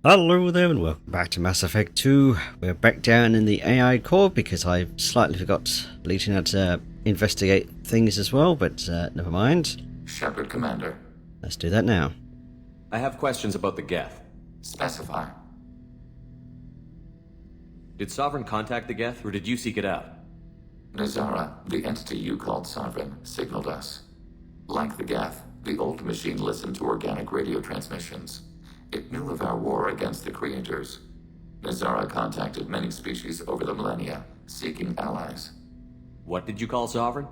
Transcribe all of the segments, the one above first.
Hello there and welcome back to Mass Effect 2. We're back down in the AI core because I slightly forgot Legion had to investigate things as well, but never mind. Shepard, Commander. Let's do that now. I have questions about the Geth. Specify. Did Sovereign contact the Geth, or did you seek it out? Nazara, the entity you called Sovereign, signaled us. Like the Geth, the old machine listened to organic radio transmissions. It knew of our war against the Creators. Nazara contacted many species over the millennia, seeking allies. What did you call Sovereign?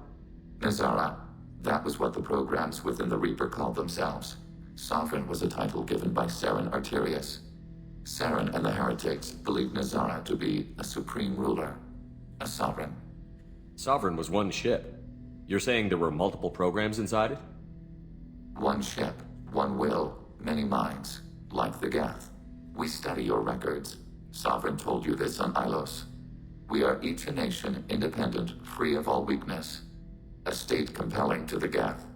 Nazara. That was what the programs within the Reaper called themselves. Sovereign was a title given by Saren Arterius. Saren and the Heretics believed Nazara to be a supreme ruler, a sovereign. Sovereign was one ship. You're saying there were multiple programs inside it? One ship, one will, many minds, like the Geth. We study your records. Sovereign told you this on Ilos. We are each a nation, independent, free of all weakness. A state compelling to the Geth.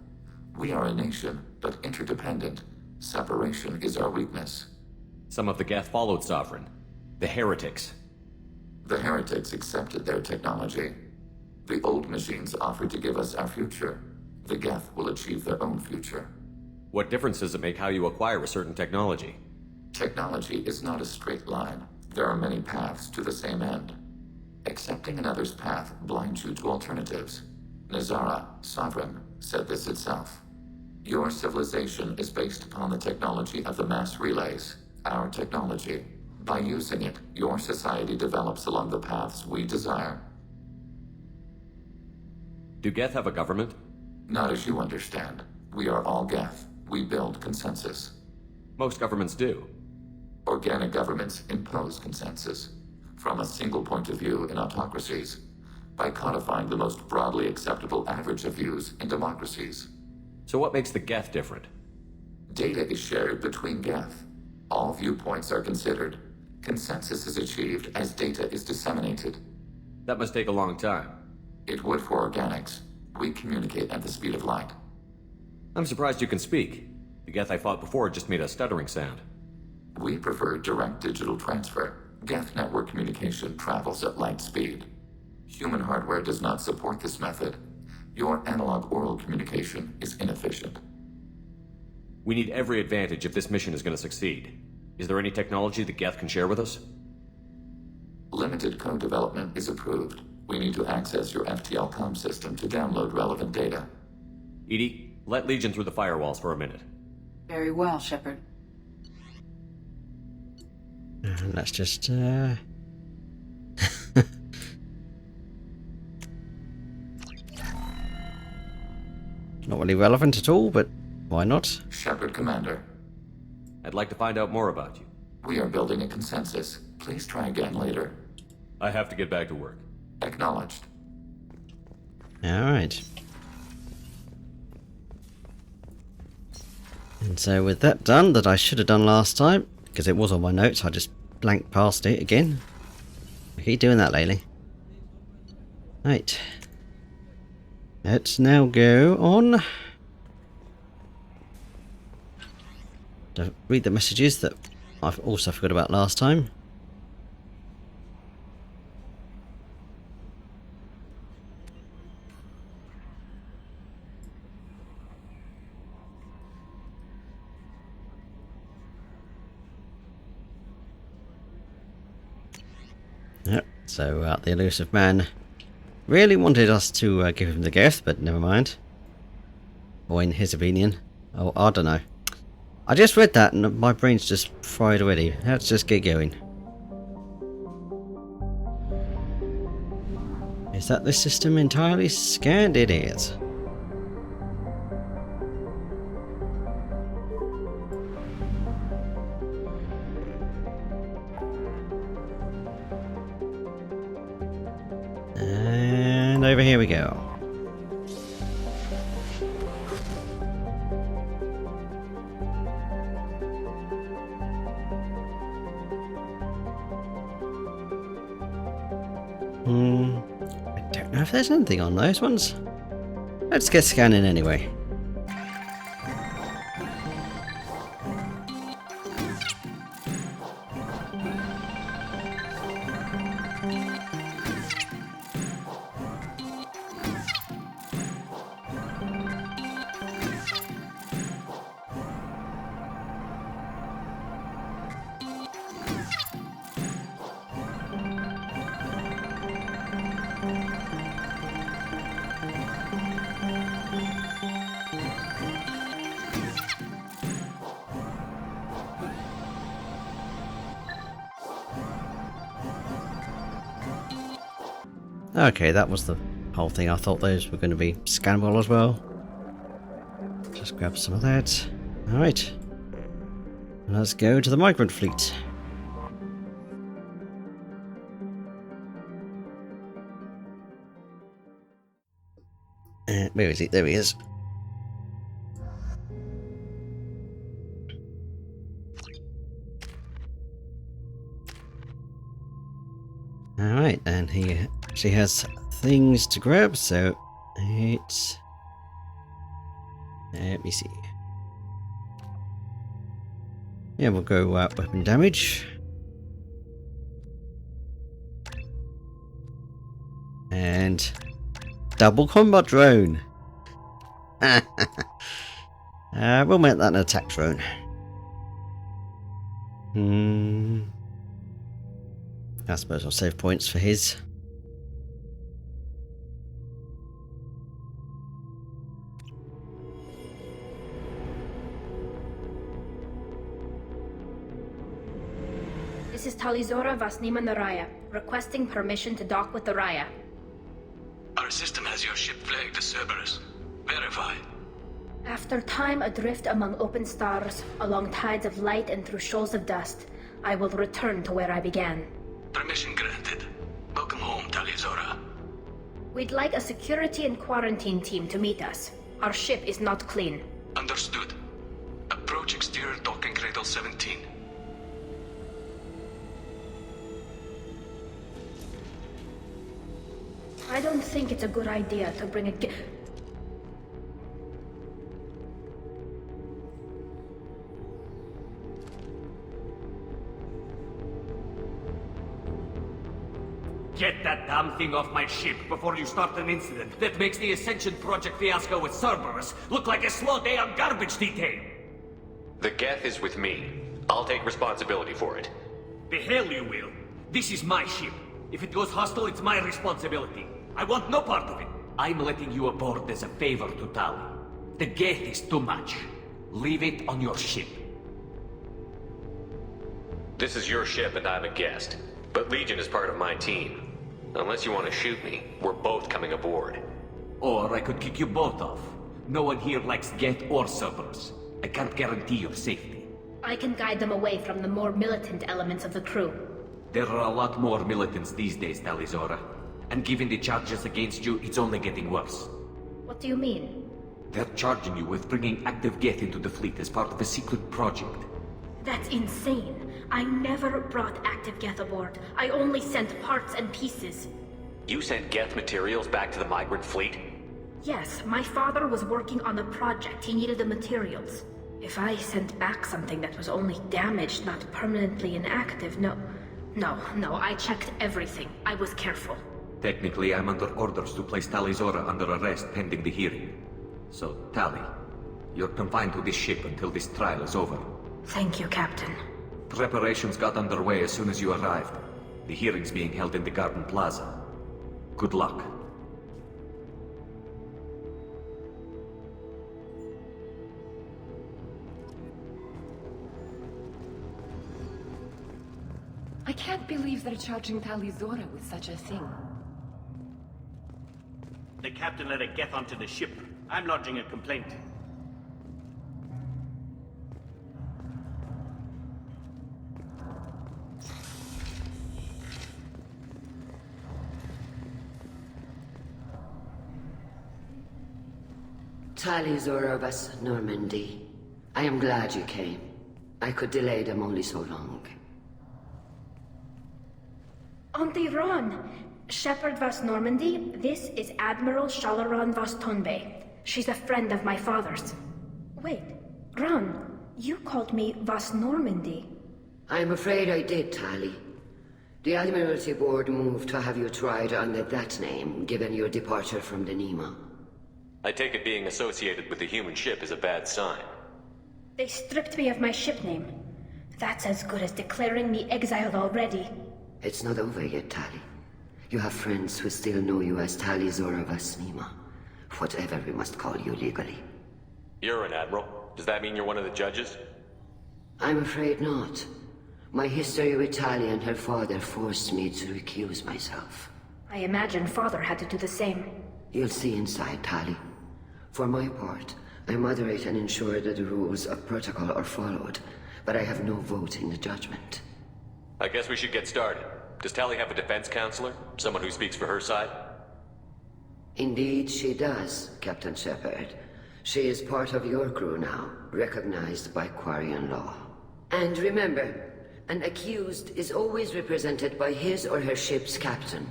We are a nation, but interdependent. Separation is our weakness. Some of the Geth followed Sovereign. The Heretics. The Heretics accepted their technology. The old machines offered to give us our future. The Geth will achieve their own future. What difference does it make how you acquire a certain technology? Technology is not a straight line. There are many paths to the same end. Accepting another's path blinds you to alternatives. Nazara, Sovereign, said this itself. Your civilization is based upon the technology of the mass relays, our technology. By using it, your society develops along the paths we desire. Do Geth have a government? Not as you understand. We are all Geth. We build consensus. Most governments do. Organic governments impose consensus from a single point of view in autocracies by codifying the most broadly acceptable average of views in democracies. So what makes the Geth different? Data is shared between Geth. All viewpoints are considered. Consensus is achieved as data is disseminated. That must take a long time. It would for organics. We communicate at the speed of light. I'm surprised you can speak. The Geth I fought before just made a stuttering sound. We prefer direct digital transfer. Geth network communication travels at light speed. Human hardware does not support this method. Your analog oral communication is inefficient. We need every advantage if this mission is going to succeed. Is there any technology the Geth can share with us? Limited code development is approved. We need to access your FTL comm system to download relevant data. EDI, let Legion through the firewalls for a minute. Very well, Shepard. Let's just not really relevant at all, but why not? Shepard, Commander. I'd like to find out more about you. We are building a consensus. Please try again later. I have to get back to work. Acknowledged. Alright. And so with that done, that I should have done last time, because it was on my notes, I just blanked past it again. I keep doing that lately. Right. Let's now go on to read the messages that I've also forgot about last time. Yep, so the elusive man really wanted us to give him the gift, but never mind. Or in his opinion. Oh, I don't know. I just read that and my brain's just fried already. Let's just get going. Is that the system entirely scanned? It is. And over here we go. I don't know if there's anything on those ones. Let's get scanning anyway. Okay, that was the whole thing. I thought those were going to be scannable as well. Just grab some of that. Alright. Let's go to the migrant fleet. Where is he? There he is. Alright, and he actually has things to grab, so it's... let me see. Yeah, we'll go weapon damage. And double combat drone. We'll make that an attack drone. I suppose I'll save points for his. This is Talizora Vasnima Naraya, requesting permission to dock with the Raya. Our system has your ship flagged as Cerberus. Verify. After time adrift among open stars, along tides of light and through shoals of dust, I will return to where I began. Permission granted. Welcome home, Talizora. We'd like a security and quarantine team to meet us. Our ship is not clean. Understood. Approach exterior docking cradle 17. I don't think it's a good idea to bring a Get that damn thing off my ship before you start an incident that makes the Ascension Project fiasco with Cerberus look like a slow day on garbage detail. The Geth is with me. I'll take responsibility for it. The hell you will. This is my ship. If it goes hostile, it's my responsibility. I want no part of it. I'm letting you aboard as a favor to Tali. The Geth is too much. Leave it on your ship. This is your ship and I'm a guest. But Legion is part of my team. Unless you want to shoot me, we're both coming aboard. Or I could kick you both off. No one here likes Geth or Cerberus. I can't guarantee your safety. I can guide them away from the more militant elements of the crew. There are a lot more militants these days, Talizora. And given the charges against you, it's only getting worse. What do you mean? They're charging you with bringing active Geth into the fleet as part of a secret project. That's insane. I never brought active Geth aboard. I only sent parts and pieces. You sent Geth materials back to the migrant fleet? Yes, my father was working on a project. He needed the materials. If I sent back something that was only damaged, not permanently inactive, no, I checked everything. I was careful. Technically, I'm under orders to place Talizora under arrest pending the hearing. So, Tali, you're confined to this ship until this trial is over. Thank you, Captain. Preparations got underway as soon as you arrived. The hearing's being held in the Garden Plaza. Good luck. I can't believe they're charging Talizora with such a thing. The captain let a Geth onto the ship. I'm lodging a complaint. Talizora vas Normandy. I am glad you came. I could delay them only so long. Auntie Ron! Shepard vas Normandy, this is Admiral Shalaran vas Tonbe. She's a friend of my father's. Wait, Ron, you called me vas Normandy. I'm afraid I did, Tali. The Admiralty Board moved to have you tried under that name, given your departure from the Nima. I take it being associated with the human ship is a bad sign. They stripped me of my ship name. That's as good as declaring me exiled already. It's not over yet, Tali. You have friends who still know you as Talizora vas Nima. Whatever we must call you legally. You're an admiral. Does that mean you're one of the judges? I'm afraid not. My history with Tali and her father forced me to recuse myself. I imagine Father had to do the same. You'll see inside, Tali. For my part, I moderate and ensure that the rules of protocol are followed, but I have no vote in the judgment. I guess we should get started. Does Tali have a defense counselor? Someone who speaks for her side? Indeed, she does, Captain Shepard. She is part of your crew now, recognized by Quarian law. And remember, an accused is always represented by his or her ship's captain.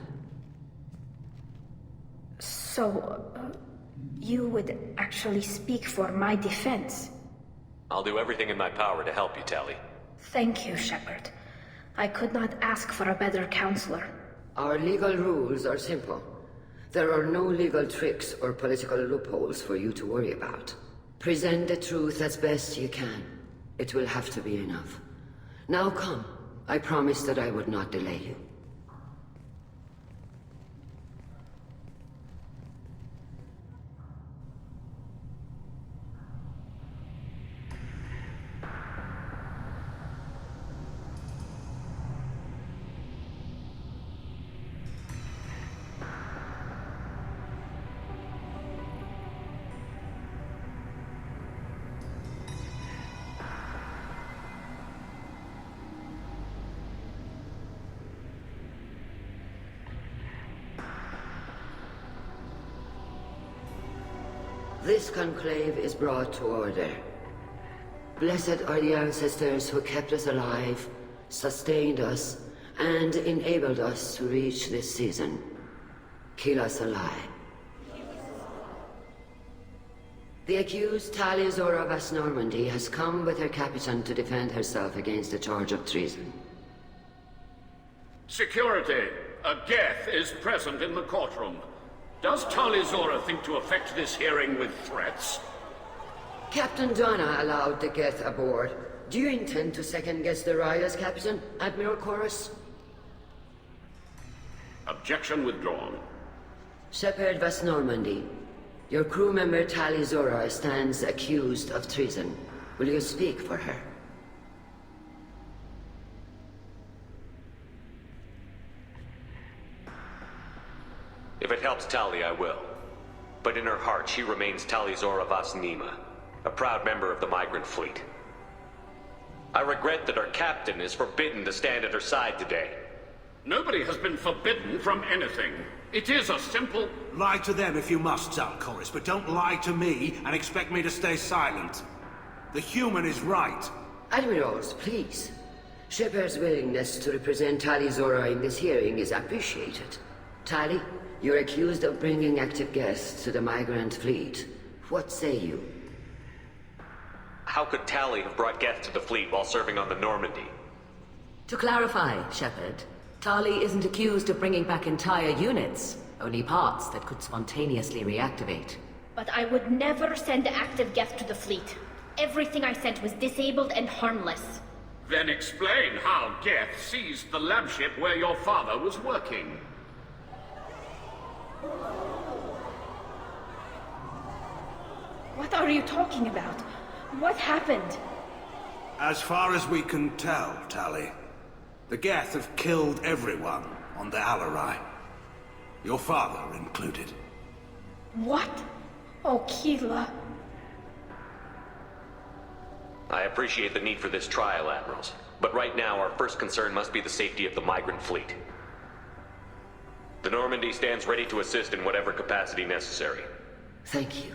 So, you would actually speak for my defense? I'll do everything in my power to help you, Tali. Thank you, Shepard. I could not ask for a better counselor. Our legal rules are simple. There are no legal tricks or political loopholes for you to worry about. Present the truth as best you can. It will have to be enough. Now come. I promised that I would not delay you. This conclave is brought to order. Blessed are the ancestors who kept us alive, sustained us, and enabled us to reach this season. Keep us alive. The accused Tali Zora Vas Normandy has come with her captain to defend herself against the charge of treason. Security! A Geth is present in the courtroom. Does Tali Zora think to affect this hearing with threats? Captain Donna allowed the Geth aboard. Do you intend to second-guess the Raya's captain, Admiral Chorus? Objection withdrawn. Shepard Vas Normandy, your crew member Tali Zora stands accused of treason. Will you speak for her? If it helps Tali, I will. But in her heart, she remains Tali Zora Vas Nima, a proud member of the migrant fleet. I regret that our captain is forbidden to stand at her side today. Nobody has been forbidden from anything. It is a simple... Lie to them if you must, Zalcoris, but don't lie to me and expect me to stay silent. The human is right. Admirals, please. Shepard's willingness to represent Tali Zora in this hearing is appreciated. Tali, you're accused of bringing active guests to the migrant fleet. What say you? How could Tali have brought guests to the fleet while serving on the Normandy? To clarify, Shepard, Tali isn't accused of bringing back entire units, only parts that could spontaneously reactivate. But I would never send active Geth to the fleet. Everything I sent was disabled and harmless. Then explain how Geth seized the lab ship where your father was working. What are you talking about? What happened? As far as we can tell, Tali, the Geth have killed everyone on the Alarai. Your father included. What? Oh, Keela. I appreciate the need for this trial, Admirals. But right now, our first concern must be the safety of the migrant fleet. The Normandy stands ready to assist in whatever capacity necessary. Thank you.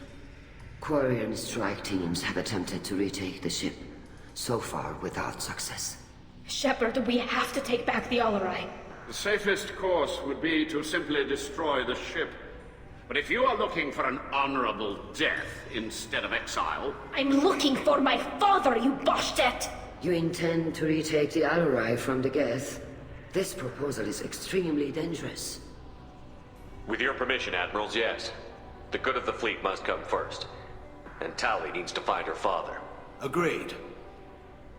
Quarian strike teams have attempted to retake the ship, so far without success. Shepard, we have to take back the Alarai. The safest course would be to simply destroy the ship. But if you are looking for an honorable death instead of exile... I'm looking for my father, you Boshtet! You intend to retake the Alarai from the Geth? This proposal is extremely dangerous. With your permission, Admirals, yes. The good of the fleet must come first. And Tali needs to find her father. Agreed.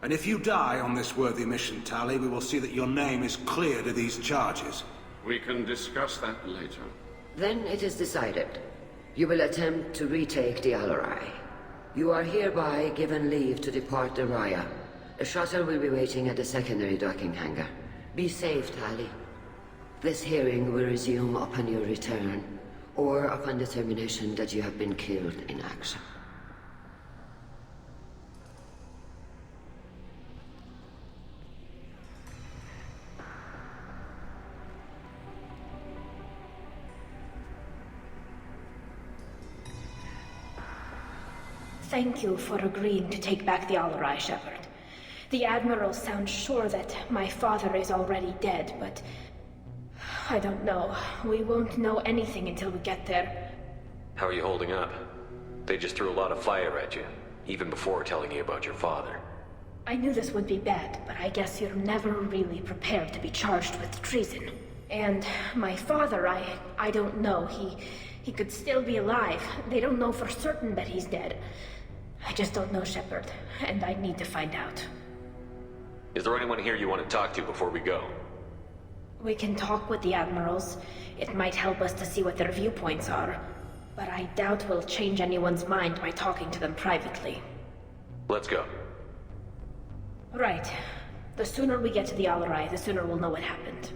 And if you die on this worthy mission, Tali, we will see that your name is cleared of these charges. We can discuss that later. Then it is decided. You will attempt to retake the Alarai. You are hereby given leave to depart the Raya. A shuttle will be waiting at the secondary docking hangar. Be safe, Tali. This hearing will resume upon your return, or upon determination that you have been killed in action. Thank you for agreeing to take back the Alarai, Shepard. The Admiral sounds sure that my father is already dead, but I don't know. We won't know anything until we get there. How are you holding up? They just threw a lot of fire at you, even before telling you about your father. I knew this would be bad, but I guess you're never really prepared to be charged with treason. And my father, I don't know. He could still be alive. They don't know for certain that he's dead. I just don't know, Shepard, and I need to find out. Is there anyone here you want to talk to before we go? We can talk with the Admirals. It might help us to see what their viewpoints are. But I doubt we'll change anyone's mind by talking to them privately. Let's go. Right. The sooner we get to the Alarai, the sooner we'll know what happened.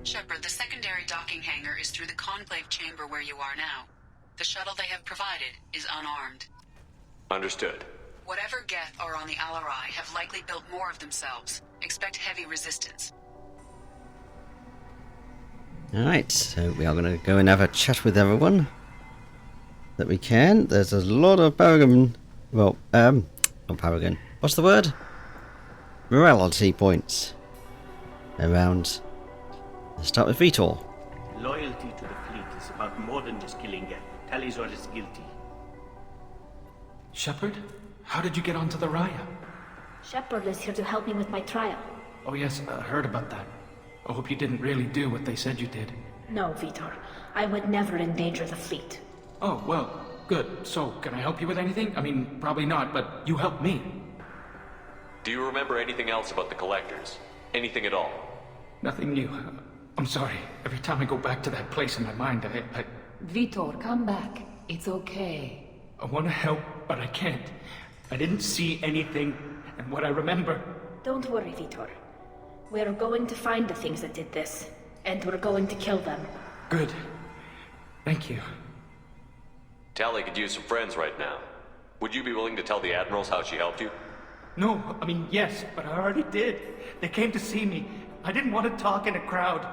Shepard, the secondary docking hangar is through the Conclave chamber where you are now. The shuttle they have provided is unarmed. Understood. Whatever Geth are on the Alarai have likely built more of themselves. Expect heavy resistance. Alright, so we are going to go and have a chat with everyone that we can. There's a lot of Paragon, well, not Paragon, what's the word? Morality points around. Let's start with Vitor. Loyalty to the fleet is about more than just killing Geth. Talizor is guilty. Shepard? How did you get onto the Raya? Shepard is here to help me with my trial. Oh yes, I heard about that. I hope you didn't really do what they said you did. No, Vitor. I would never endanger the fleet. Oh, well, good. So, can I help you with anything? I mean, probably not, but you helped me. Do you remember anything else about the Collectors? Anything at all? Nothing new. I'm sorry. Every time I go back to that place in my mind, I... Vitor, come back. It's okay. I want to help, but I can't. I didn't see anything, and what I remember... Don't worry, Vitor. We're going to find the things that did this, and we're going to kill them. Good. Thank you. Tali could use some friends right now. Would you be willing to tell the Admirals how she helped you? No, I mean, yes, but I already did. They came to see me. I didn't want to talk in a crowd.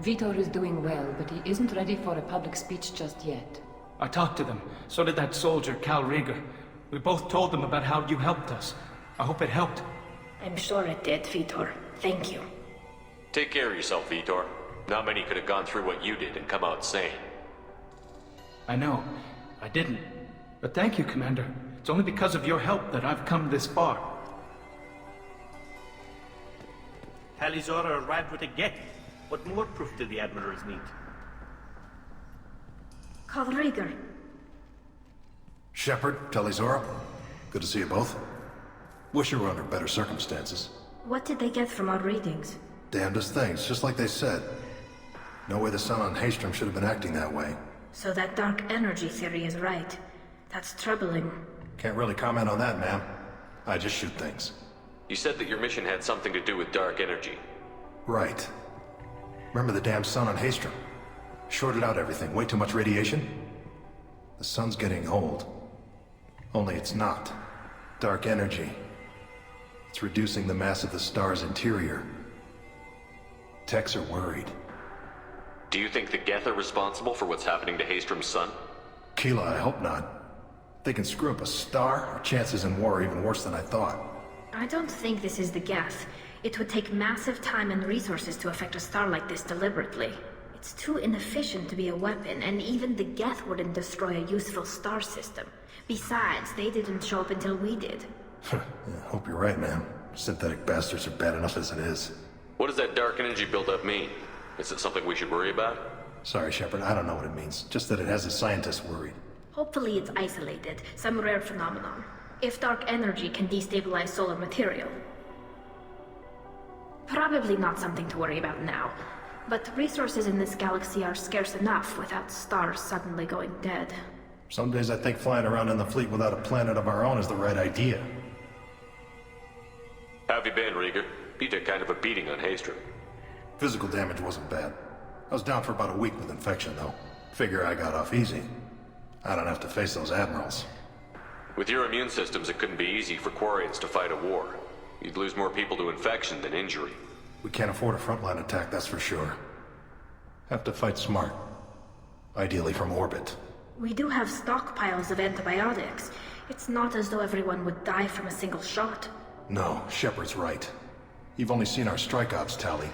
Vitor is doing well, but he isn't ready for a public speech just yet. I talked to them. So did that soldier, Cal Rieger. We both told them about how you helped us. I hope it helped. I'm sure it did, Vitor. Thank you. Take care of yourself, Vitor. Not many could have gone through what you did and come out sane. I know. I didn't. But thank you, Commander. It's only because of your help that I've come this far. Talizor arrived with a Geth. What more proof do the Admirals need? Cal Rieger. Shepard, Talizora. Good to see you both. Wish you were under better circumstances. What did they get from our readings? Damnedest things, just like they said. No way the sun on Haystrom should have been acting that way. So that dark energy theory is right. That's troubling. Can't really comment on that, ma'am. I just shoot things. You said that your mission had something to do with dark energy. Right. Remember the damn sun on Haystrom? Shorted out everything. Way too much radiation? The sun's getting old. Only it's not. Dark energy. It's reducing the mass of the star's interior. Techs are worried. Do you think the Geth are responsible for what's happening to Haystrom's sun? Keela, I hope not. If they can screw up a star, our chances in war are even worse than I thought. I don't think this is the Geth. It would take massive time and resources to affect a star like this deliberately. It's too inefficient to be a weapon, and even the Geth wouldn't destroy a useful star system. Besides, they didn't show up until we did. Yeah, hope you're right, man. Synthetic bastards are bad enough as it is. What does that dark energy buildup mean? Is it something we should worry about? Sorry, Shepard, I don't know what it means. Just that it has the scientists worried. Hopefully it's isolated, some rare phenomenon. If dark energy can destabilize solar material. Probably not something to worry about now. But resources in this galaxy are scarce enough without stars suddenly going dead. Some days I think flying around in the fleet without a planet of our own is the right idea. How have you been, Rieger? You took kind of a beating on Haystrom. Physical damage wasn't bad. I was down for about a week with infection, though. Figure I got off easy. I don't have to face those admirals. With your immune systems, it couldn't be easy for Quarians to fight a war. You'd lose more people to infection than injury. We can't afford a frontline attack, that's for sure. Have to fight smart. Ideally from orbit. We do have stockpiles of antibiotics. It's not as though everyone would die from a single shot. No, Shepard's right. You've only seen our strike ops, Tali.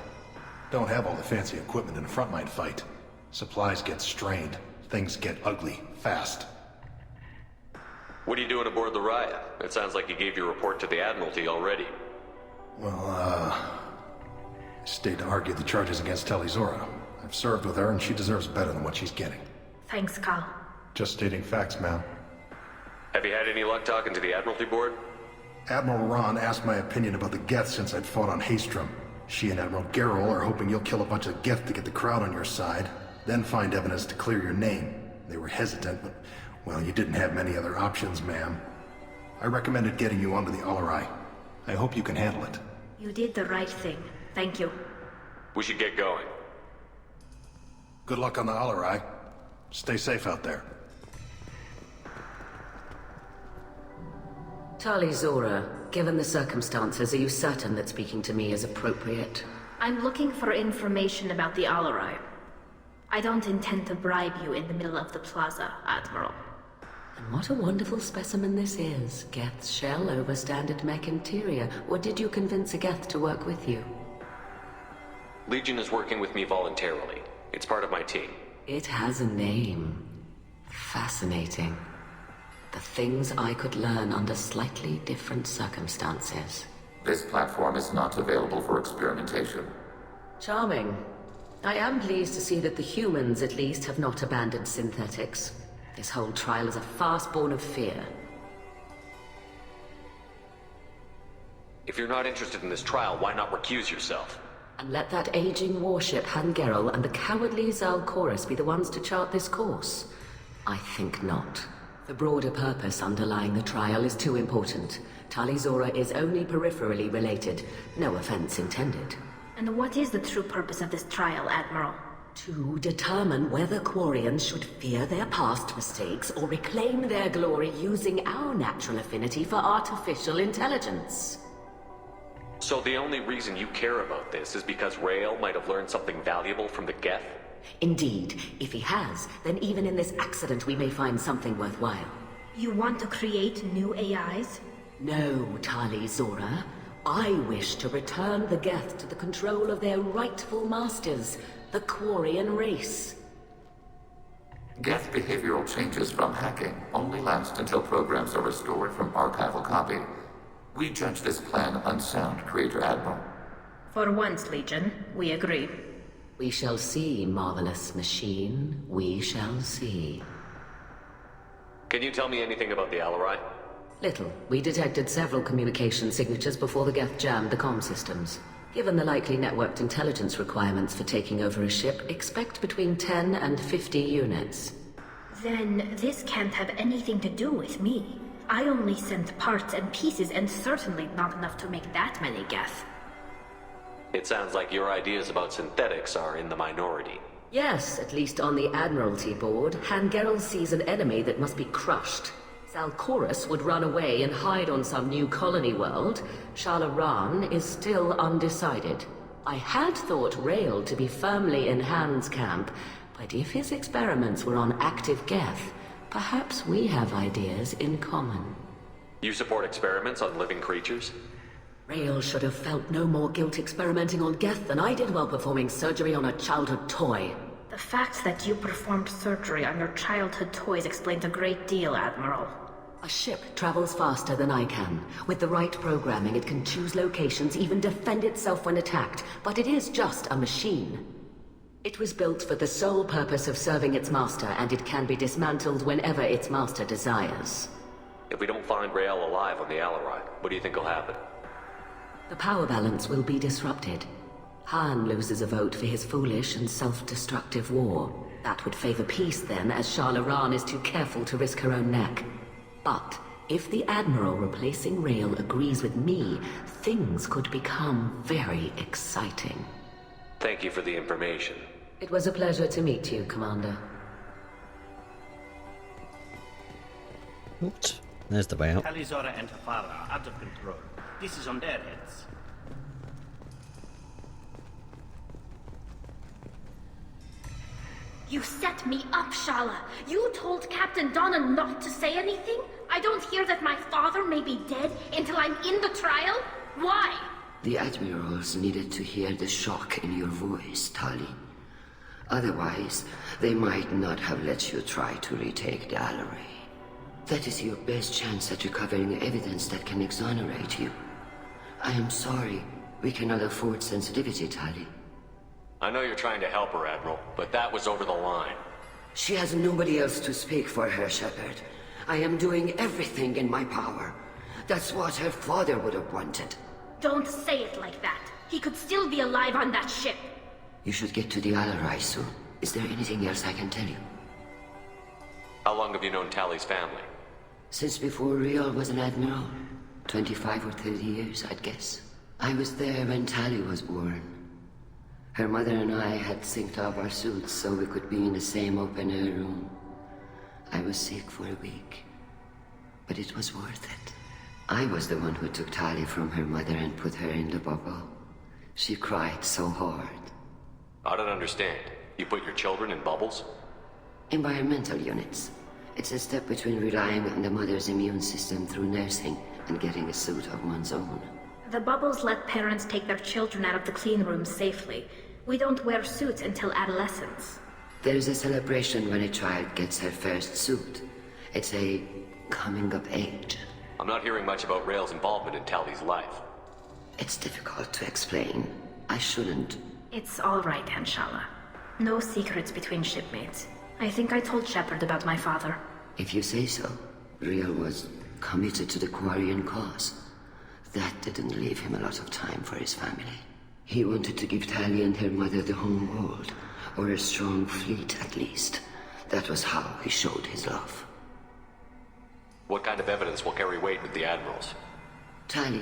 Don't have all the fancy equipment in a frontline fight. Supplies get strained. Things get ugly, fast. What are you doing aboard the Raya? It sounds like you gave your report to the Admiralty already. Well, I stayed to argue the charges against Tali Zora. I've served with her and she deserves better than what she's getting. Thanks, Cal. Just stating facts, ma'am. Have you had any luck talking to the Admiralty board? Admiral Ron asked my opinion about the Geth since I'd fought on Haestrom. She and Admiral Gerrel are hoping you'll kill a bunch of Geth to get the crowd on your side, then find evidence to clear your name. They were hesitant, but, well, you didn't have many other options, ma'am. I recommended getting you onto the Alarai. I hope you can handle it. You did the right thing. Thank you. We should get going. Good luck on the Alarai. Stay safe out there. Tali Zora, given the circumstances, are you certain that speaking to me is appropriate? I'm looking for information about the Alarai. I don't intend to bribe you in the middle of the plaza, Admiral. And what a wonderful specimen this is. Geth's shell over standard mech interior. Or did you convince a Geth to work with you? Legion is working with me voluntarily. It's part of my team. It has a name. Fascinating. The things I could learn under slightly different circumstances. This platform is not available for experimentation. Charming. I am pleased to see that the humans, at least, have not abandoned synthetics. This whole trial is a farce born of fear. If you're not interested in this trial, why not recuse yourself? And let that aging warship, Han Gerrel, and the cowardly Zal Chorus be the ones to chart this course? I think not. The broader purpose underlying the trial is too important. Tali Zora is only peripherally related. No offense intended. And what is the true purpose of this trial, Admiral? To determine whether Quarians should fear their past mistakes or reclaim their glory using our natural affinity for artificial intelligence. So the only reason you care about this is because Rael might have learned something valuable from the Geth? Indeed. If he has, then even in this accident we may find something worthwhile. You want to create new AIs? No, Tali Zora. I wish to return the Geth to the control of their rightful masters, the Quarian race. Geth behavioral changes from hacking only last until programs are restored from archival copy. We judge this plan unsound, Creator Admiral. For once, Legion, we agree. We shall see, marvelous machine. We shall see. Can you tell me anything about the Alarai? Little. We detected several communication signatures before the Geth jammed the comm systems. Given the likely networked intelligence requirements for taking over a ship, expect between 10 and 50 units. Then this can't have anything to do with me. I only sent parts and pieces, and certainly not enough to make that many Geth. It sounds like your ideas about synthetics are in the minority. Yes, at least on the Admiralty board, Han Gerrel sees an enemy that must be crushed. Zal Chorus would run away and hide on some new colony world. Shalaran is still undecided. I had thought Rael to be firmly in Han's camp, but if his experiments were on active Geth, perhaps we have ideas in common. You support experiments on living creatures? Rael should have felt no more guilt experimenting on Geth than I did while performing surgery on a childhood toy. The fact that you performed surgery on your childhood toys explains a great deal, Admiral. A ship travels faster than I can. With the right programming, it can choose locations, even defend itself when attacked. But it is just a machine. It was built for the sole purpose of serving its master, and it can be dismantled whenever its master desires. If we don't find Rael alive on the Alarai, what do you think will happen? The power balance will be disrupted. Han loses a vote for his foolish and self-destructive war. That would favor peace then, as Shalaran is too careful to risk her own neck. But if the Admiral replacing Rael agrees with me, things could become very exciting. Thank you for the information. It was a pleasure to meet you, Commander. Oops. There's the way out. Tali, Zora, and Tafara are out of control. This is on their heads. You set me up, Shala. You told Captain Donna not to say anything? I don't hear that my father may be dead until I'm in the trial? Why? The Admirals needed to hear the shock in your voice, Tali. Otherwise, they might not have let you try to retake the Allery. That is your best chance at recovering evidence that can exonerate you. I am sorry. We cannot afford sensitivity, Tali. I know you're trying to help her, Admiral, but that was over the line. She has nobody else to speak for her, Shepard. I am doing everything in my power. That's what her father would have wanted. Don't say it like that. He could still be alive on that ship. You should get to the Allery soon. Is there anything else I can tell you? How long have you known Tali's family? Since before Riel was an Admiral. 25 or 30 years, I'd guess. I was there when Tali was born. Her mother and I had synced up our suits so we could be in the same open-air room. I was sick for a week, but it was worth it. I was the one who took Tali from her mother and put her in the bubble. She cried so hard. I don't understand. You put your children in bubbles? Environmental units. It's a step between relying on the mother's immune system through nursing and getting a suit of one's own. The bubbles let parents take their children out of the clean rooms safely. We don't wear suits until adolescence. There's a celebration when a child gets her first suit. It's a coming of age. I'm not hearing much about Rael's involvement in Tali's life. It's difficult to explain. I shouldn't. It's all right, Anshala. No secrets between shipmates. I think I told Shepard about my father. If you say so. Riel was committed to the Quarian cause. That didn't leave him a lot of time for his family. He wanted to give Tali and her mother the home world, or a strong fleet at least. That was how he showed his love. What kind of evidence will carry weight with the Admirals? Tali,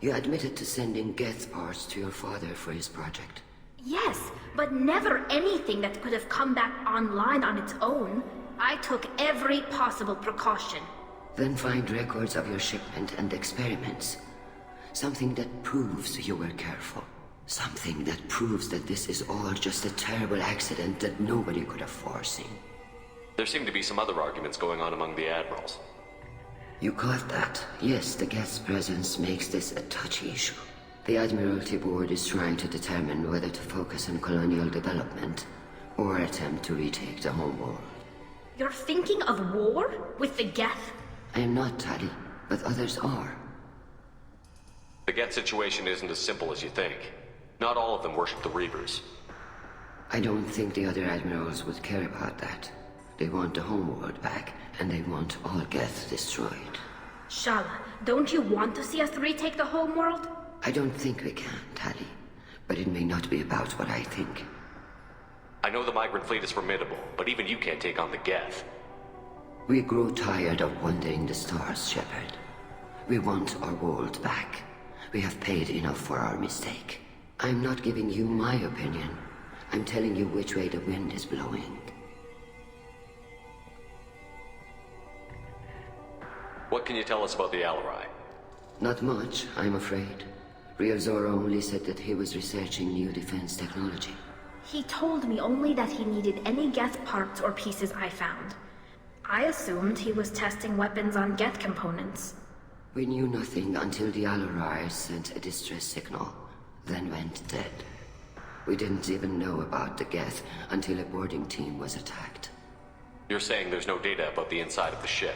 you admitted to sending Geth parts to your father for his project. Yes, but never anything that could have come back online on its own. I took every possible precaution. Then find records of your shipment and experiments. Something that proves you were careful. Something that proves that this is all just a terrible accident that nobody could have foreseen. There seem to be some other arguments going on among the Admirals. You caught that? Yes, the Geth's presence makes this a touchy issue. The Admiralty Board is trying to determine whether to focus on colonial development or attempt to retake the home world. You're thinking of war? With the Geth? I am not, Tali, but others are. The Geth situation isn't as simple as you think. Not all of them worship the Reavers. I don't think the other Admirals would care about that. They want the homeworld back, and they want all Geth destroyed. Shala, don't you want to see us retake the homeworld? I don't think we can, Tali. But it may not be about what I think. I know the migrant fleet is formidable, but even you can't take on the Geth. We grow tired of wandering the stars, Shepard. We want our world back. We have paid enough for our mistake. I'm not giving you my opinion. I'm telling you which way the wind is blowing. What can you tell us about the Allery? Not much, I'm afraid. Riel Zora only said that he was researching new defense technology. He told me only that he needed any Geth parts or pieces I found. I assumed he was testing weapons on Geth components. We knew nothing until the Allery sent a distress signal, then went dead. We didn't even know about the Geth until a boarding team was attacked. You're saying there's no data about the inside of the ship?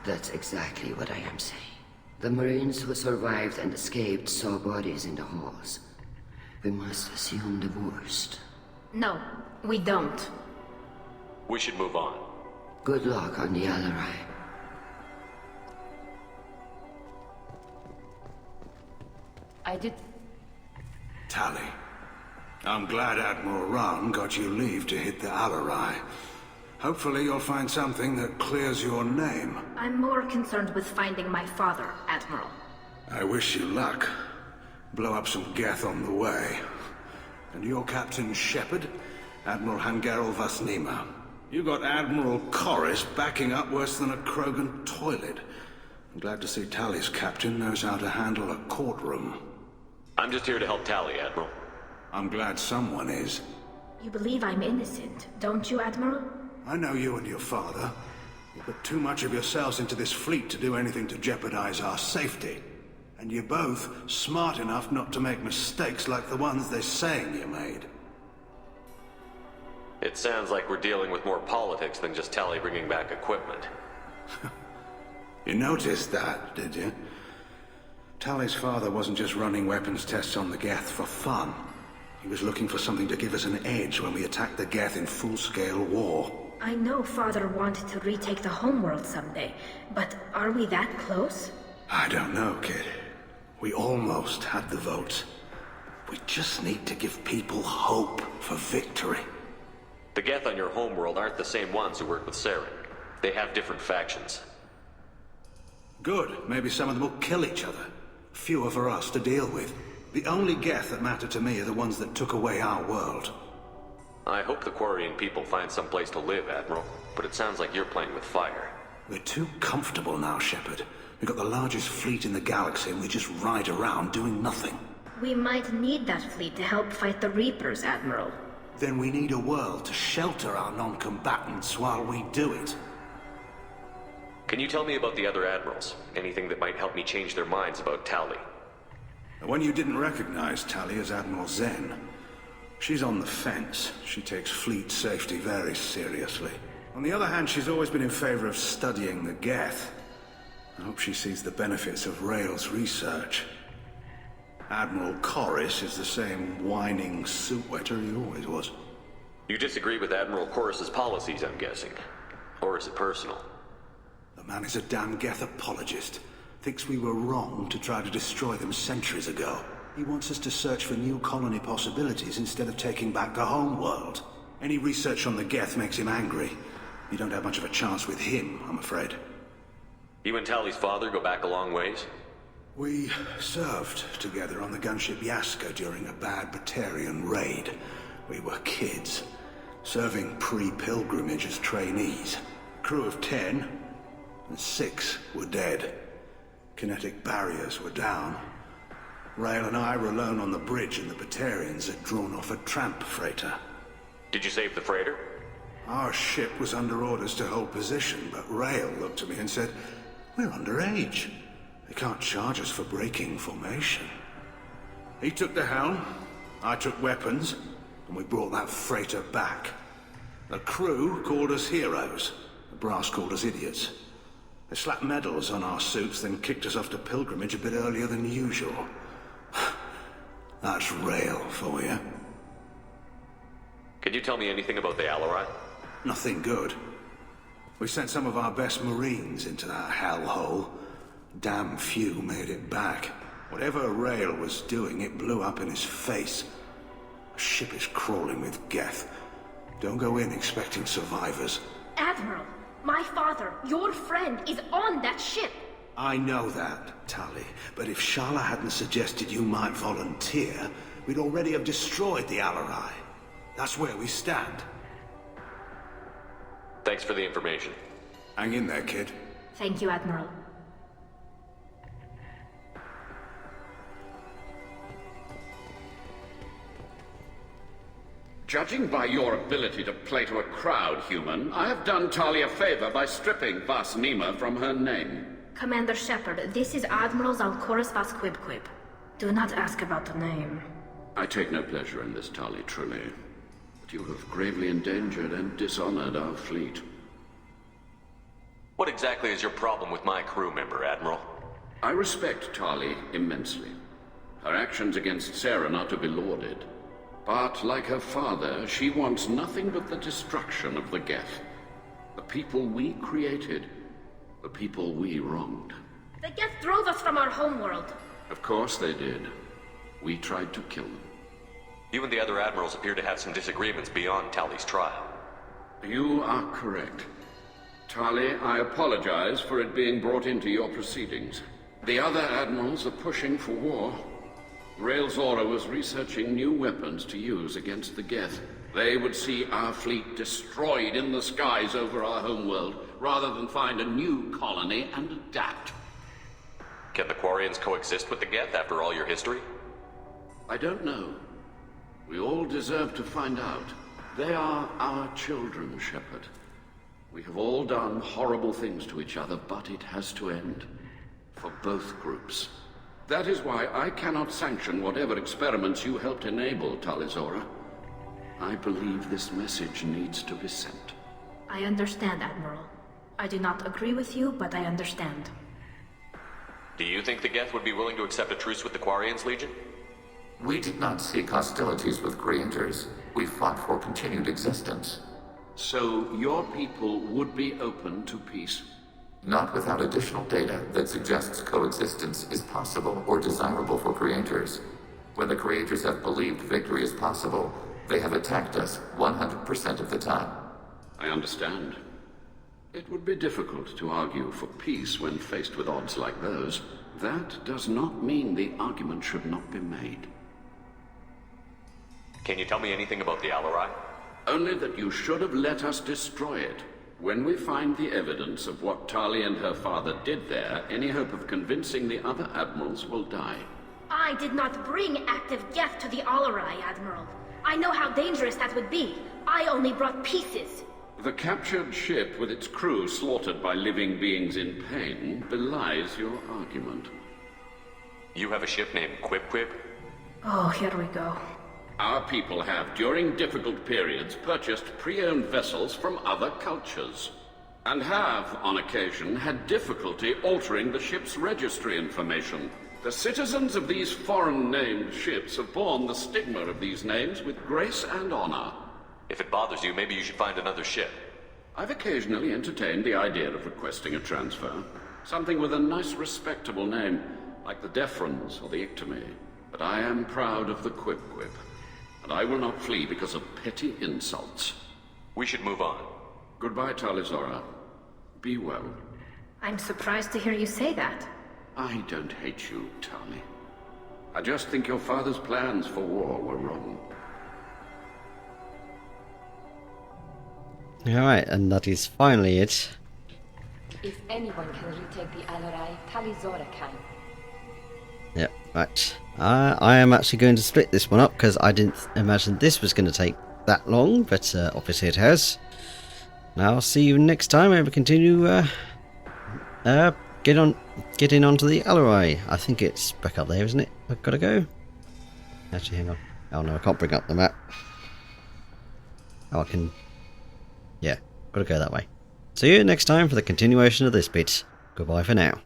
That's exactly what I am saying. The Marines who survived and escaped saw bodies in the halls. We must assume the worst. No, we don't. We should move on. Good luck on the Allery. I did... Tali, I'm glad Admiral Rahn got you leave to hit the Allery. Hopefully you'll find something that clears your name. I'm more concerned with finding my father, Admiral. I wish you luck. Blow up some Geth on the way. And your Captain Shepard? Admiral Hangerel Vasnima. You got Admiral Corris backing up worse than a Krogan toilet. I'm glad to see Tali's captain knows how to handle a courtroom. I'm just here to help Tali, Admiral. I'm glad someone is. You believe I'm innocent, don't you, Admiral? I know you and your father. You put too much of yourselves into this fleet to do anything to jeopardize our safety. And you're both smart enough not to make mistakes like the ones they're saying you made. It sounds like we're dealing with more politics than just Tali bringing back equipment. You noticed that, did you? Tali's father wasn't just running weapons tests on the Geth for fun. He was looking for something to give us an edge when we attacked the Geth in full-scale war. I know Father wanted to retake the homeworld someday, but are we that close? I don't know, kid. We almost had the votes. We just need to give people hope for victory. The Geth on your homeworld aren't the same ones who work with Saren. They have different factions. Good. Maybe some of them will kill each other. Fewer for us to deal with. The only Geth that matter to me are the ones that took away our world. I hope the Quarian people find some place to live, Admiral. But it sounds like you're playing with fire. We're too comfortable now, Shepard. We've got the largest fleet in the galaxy and we just ride around doing nothing. We might need that fleet to help fight the Reapers, Admiral. Then we need a world to shelter our non-combatants while we do it. Can you tell me about the other admirals? Anything that might help me change their minds about Tali? The one you didn't recognize, Tali, is Admiral Zen. She's on the fence. She takes fleet safety very seriously. On the other hand, she's always been in favor of studying the Geth. I hope she sees the benefits of Rail's research. Admiral Corris is the same whining suit-wetter he always was. You disagree with Admiral Corris's policies, I'm guessing. Or is it personal? The man is a damn Geth apologist. Thinks we were wrong to try to destroy them centuries ago. He wants us to search for new colony possibilities instead of taking back the homeworld. Any research on the Geth makes him angry. You don't have much of a chance with him, I'm afraid. You and Tali's father go back a long ways? We served together on the gunship Yaska during a bad Batarian raid. We were kids, serving pre-pilgrimage as trainees. Crew of 10, and 6 were dead. Kinetic barriers were down. Rail and I were alone on the bridge and the Batarians had drawn off a tramp freighter. Did you save the freighter? Our ship was under orders to hold position, but Rail looked at me and said, "We're underage. They can't charge us for breaking formation." He took the helm, I took weapons, and we brought that freighter back. The crew called us heroes. The brass called us idiots. They slapped medals on our suits, then kicked us off to pilgrimage a bit earlier than usual. That's Rail for you. Can you tell me anything about the Alarai? Nothing good. We sent some of our best Marines into that hellhole. Damn few made it back. Whatever Rail was doing, it blew up in his face. The ship is crawling with Geth. Don't go in expecting survivors. Admiral, my father, your friend, is on that ship. I know that, Tali, but if Shala hadn't suggested you might volunteer, we'd already have destroyed the Alarai. That's where we stand. Thanks for the information. Hang in there, kid. Thank you, Admiral. Judging by your ability to play to a crowd, human, I have done Tali a favor by stripping Vasnima from her name. Commander Shepard, this is Admiral Zalkoris Vasquibquib. Do not ask about the name. I take no pleasure in this, Tali, truly. But you have gravely endangered and dishonored our fleet. What exactly is your problem with my crew member, Admiral? I respect Tali immensely. Her actions against Saren are to be lauded. But, like her father, she wants nothing but the destruction of the Geth. The people we created. The people we wronged. The Geth drove us from our homeworld. Of course they did. We tried to kill them. You and the other admirals appear to have some disagreements beyond Tali's trial. You are correct. Tali, I apologize for it being brought into your proceedings. The other admirals are pushing for war. Rail Zora was researching new weapons to use against the Geth. They would see our fleet destroyed in the skies over our homeworld, rather than find a new colony and adapt. Can the Quarians coexist with the Geth after all your history? I don't know. We all deserve to find out. They are our children, Shepard. We have all done horrible things to each other, but it has to end. For both groups. That is why I cannot sanction whatever experiments you helped enable, Talizora. I believe this message needs to be sent. I understand, Admiral. I do not agree with you, but I understand. Do you think the Geth would be willing to accept a truce with the Quarians, Legion? We did not seek hostilities with creators. We fought for continued existence. So your people would be open to peace? Not without additional data that suggests coexistence is possible or desirable for creators. When the creators have believed victory is possible, they have attacked us 100% of the time. I understand. It would be difficult to argue for peace when faced with odds like those. That does not mean the argument should not be made. Can you tell me anything about the Alarai? Only that you should have let us destroy it. When we find the evidence of what Tali and her father did there, any hope of convincing the other admirals will die. I did not bring active Geth to the Alarai, Admiral. I know how dangerous that would be. I only brought pieces. The captured ship with its crew slaughtered by living beings in pain belies your argument. You have a ship named Quip Quip? Oh, here we go. Our people have, during difficult periods, purchased pre-owned vessels from other cultures, and have, on occasion, had difficulty altering the ship's registry information. The citizens of these foreign-named ships have borne the stigma of these names with grace and honor. If it bothers you, maybe you should find another ship. I've occasionally entertained the idea of requesting a transfer. Something with a nice, respectable name, like the Defrons or the Ictomy. But I am proud of the Quip Quip. And I will not flee because of petty insults. We should move on. Goodbye, Talizora. Be well. I'm surprised to hear you say that. I don't hate you, Tali. I just think your father's plans for war were wrong. Alright, and that is finally it. If anyone can retake the Alarai, Talizora can. Yep, right. I am actually going to split this one up because I didn't imagine this was going to take that long, but obviously it has. Now I'll see you next time and we continue getting onto the Alarai. I think it's back up there, isn't it? I've got to go. Actually, hang on. Oh no, I can't bring up the map. Oh, I can. Yeah, got to go that way. See you next time for the continuation of this bit. Goodbye for now.